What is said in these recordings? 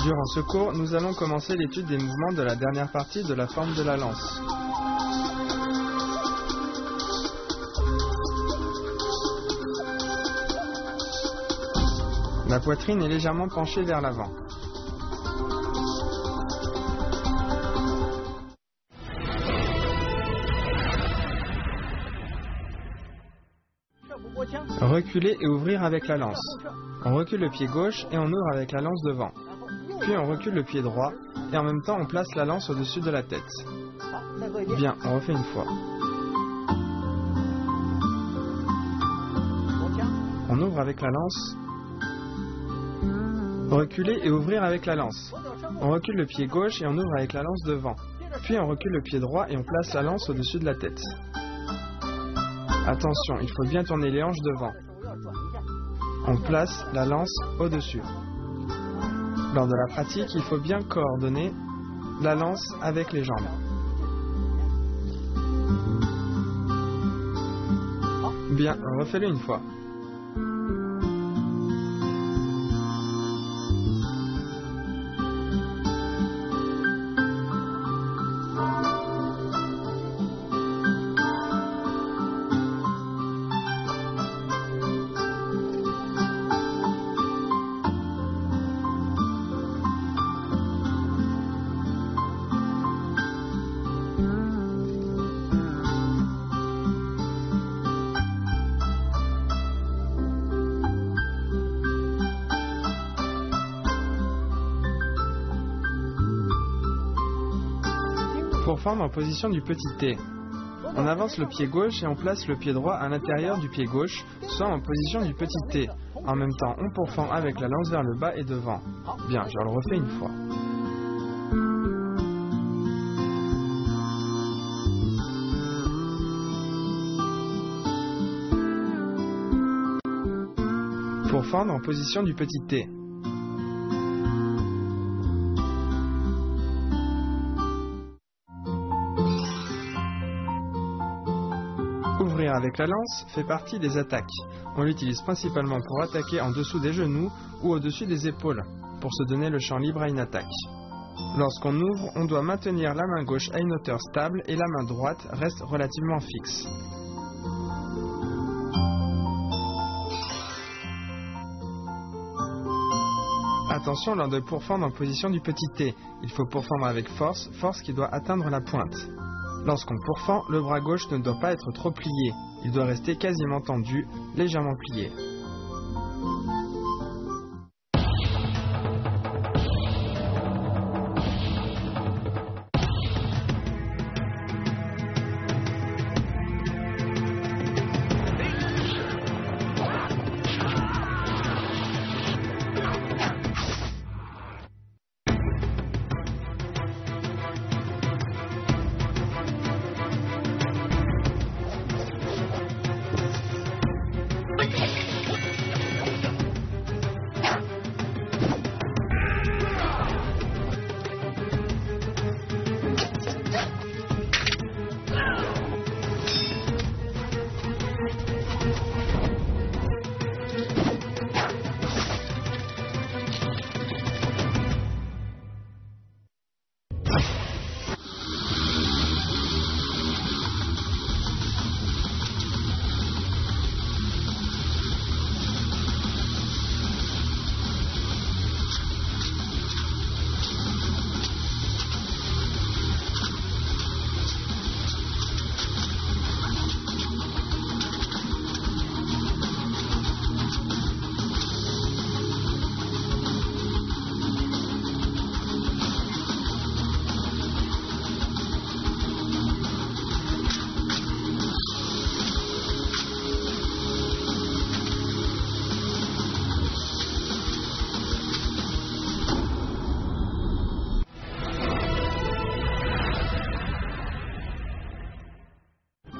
Durant ce cours, nous allons commencer l'étude des mouvements de la dernière partie de la forme de la lance. La poitrine est légèrement penchée vers l'avant. Reculer et ouvrir avec la lance. On recule le pied gauche et on ouvre avec la lance devant. Puis on recule le pied droit et en même temps on place la lance au-dessus de la tête. Bien, on refait une fois. On ouvre avec la lance. Reculer et ouvrir avec la lance. On recule le pied gauche et on ouvre avec la lance devant. Puis on recule le pied droit et on place la lance au-dessus de la tête. Attention, il faut bien tourner les hanches devant. On place la lance au-dessus. Lors de la pratique, il faut bien coordonner la lance avec les jambes. Bien, refais-le une fois. Pour forme en position du petit T. On avance le pied gauche et on place le pied droit à l'intérieur du pied gauche, soit en position du petit T. En même temps, on pourfend avec la lance vers le bas et devant. Bien, je le refais une fois. Pourfendre en position du petit T. Ouvrir avec la lance fait partie des attaques. On l'utilise principalement pour attaquer en dessous des genoux ou au-dessus des épaules, pour se donner le champ libre à une attaque. Lorsqu'on ouvre, on doit maintenir la main gauche à une hauteur stable et la main droite reste relativement fixe. Attention lors de pourfendre en position du petit T. Il faut pourfendre avec force, force qui doit atteindre la pointe. Lorsqu'on pourfend, le bras gauche ne doit pas être trop plié. Il doit rester quasiment tendu, légèrement plié.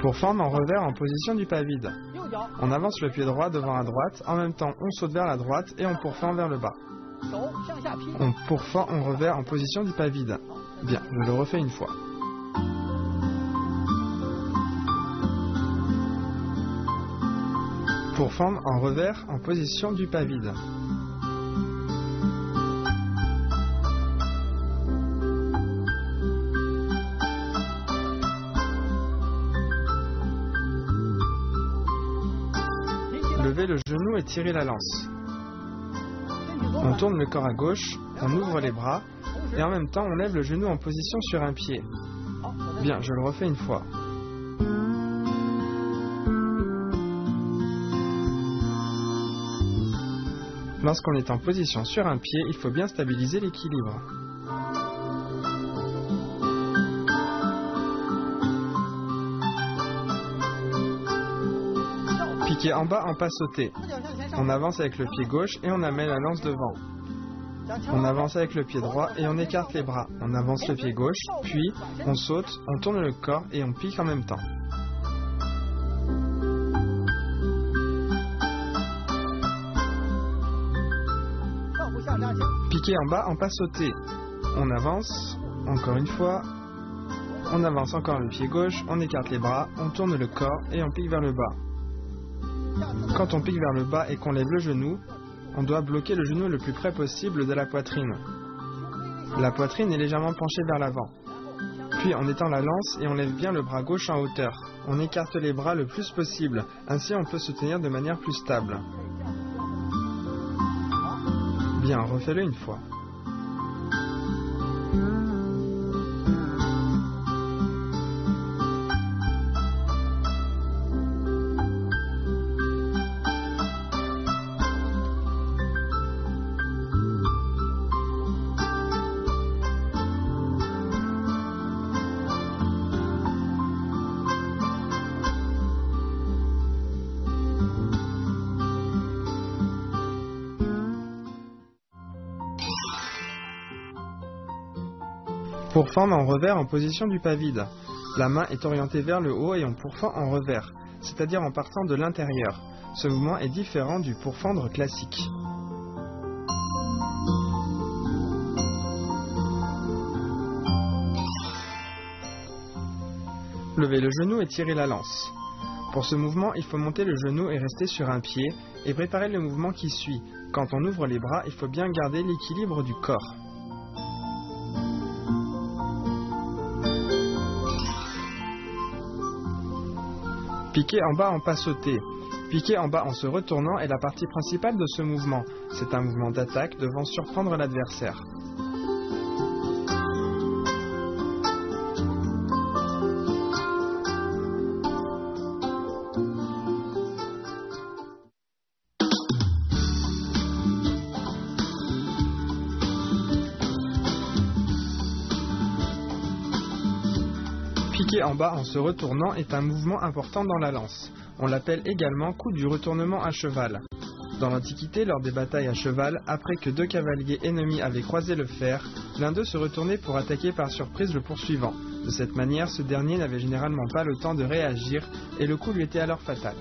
Pourfendre en revers en position du pas vide. On avance le pied droit devant à droite, en même temps on saute vers la droite et on pourfend vers le bas. On pourfend en revers en position du pas vide. Bien, je le refais une fois. Pourfendre en revers en position du pas vide. lever le genou et tirer la lance. On tourne le corps à gauche, on ouvre les bras et en même temps on lève le genou en position sur un pied. Bien, je le refais une fois. Lorsqu'on est en position sur un pied, il faut bien stabiliser l'équilibre. Piqué en bas en pas sauté. On avance avec le pied gauche et on amène la lance devant. On avance avec le pied droit et on écarte les bras. On avance le pied gauche, puis on saute, on tourne le corps et on pique en même temps. Piqué en bas en pas sauté. On avance, encore une fois. On avance encore le pied gauche, on écarte les bras, on tourne le corps et on pique vers le bas. Quand on pique vers le bas et qu'on lève le genou, on doit bloquer le genou le plus près possible de la poitrine. La poitrine est légèrement penchée vers l'avant. Puis on étend la lance et on lève bien le bras gauche en hauteur. On écarte les bras le plus possible, ainsi on peut se tenir de manière plus stable. Bien, refais-le une fois. Pourfend en revers en position du pas vide. La main est orientée vers le haut et on pourfend en revers, c'est-à-dire en partant de l'intérieur. Ce mouvement est différent du pourfendre classique. Levez le genou et tirez la lance. Pour ce mouvement, il faut monter le genou et rester sur un pied et préparer le mouvement qui suit. Quand on ouvre les bras, il faut bien garder l'équilibre du corps. Piqué en bas en pas sauté. Piqué en bas en se retournant est la partie principale de ce mouvement. C'est un mouvement d'attaque devant surprendre l'adversaire. Piqué en bas en se retournant est un mouvement important dans la lance. On l'appelle également coup du retournement à cheval. Dans l'Antiquité, lors des batailles à cheval, après que deux cavaliers ennemis avaient croisé le fer, l'un d'eux se retournait pour attaquer par surprise le poursuivant. De cette manière, ce dernier n'avait généralement pas le temps de réagir et le coup lui était alors fatal.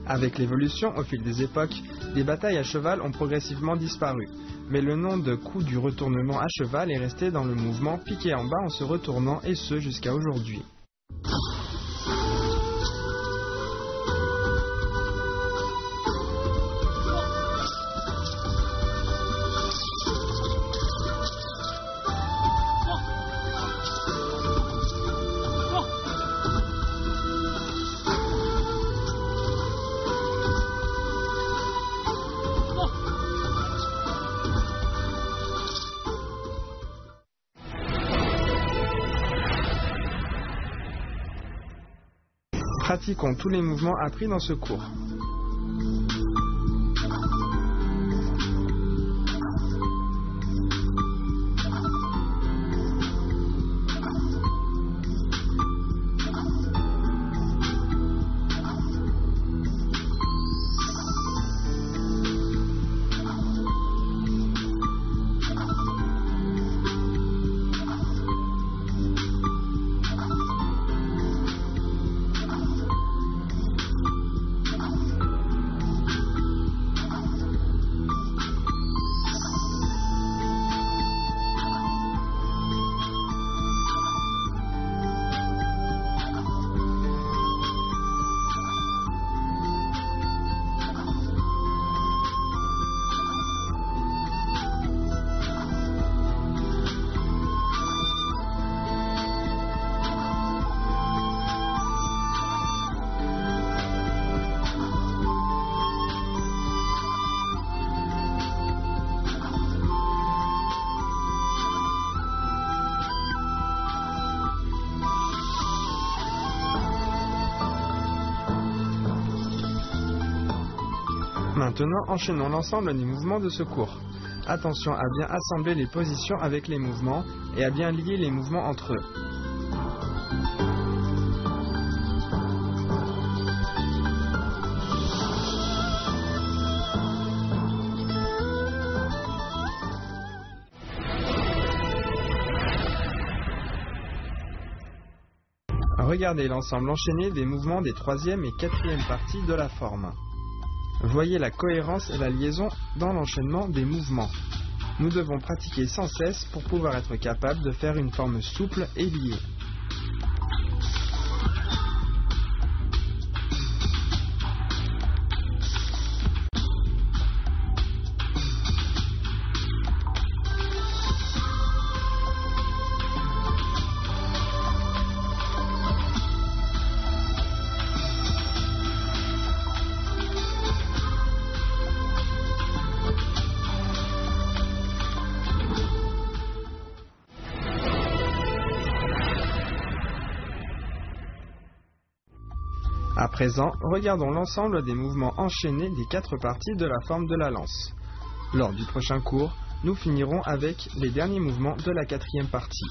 Avec l'évolution, au fil des époques, les batailles à cheval ont progressivement disparu. Mais le nom de coup du retournement à cheval est resté dans le mouvement piqué en bas en se retournant et ce jusqu'à aujourd'hui. Pratiquons tous les mouvements appris dans ce cours. Maintenant, enchaînons l'ensemble des mouvements de ce cours. Attention à bien assembler les positions avec les mouvements et à bien lier les mouvements entre eux. Regardez l'ensemble enchaîné des mouvements des troisième et quatrième parties de la forme. Voyez la cohérence et la liaison dans l'enchaînement des mouvements. Nous devons pratiquer sans cesse pour pouvoir être capables de faire une forme souple et liée. À présent, regardons l'ensemble des mouvements enchaînés des 4 parties de la forme de la lance. Lors du prochain cours, nous finirons avec les derniers mouvements de la 4e partie.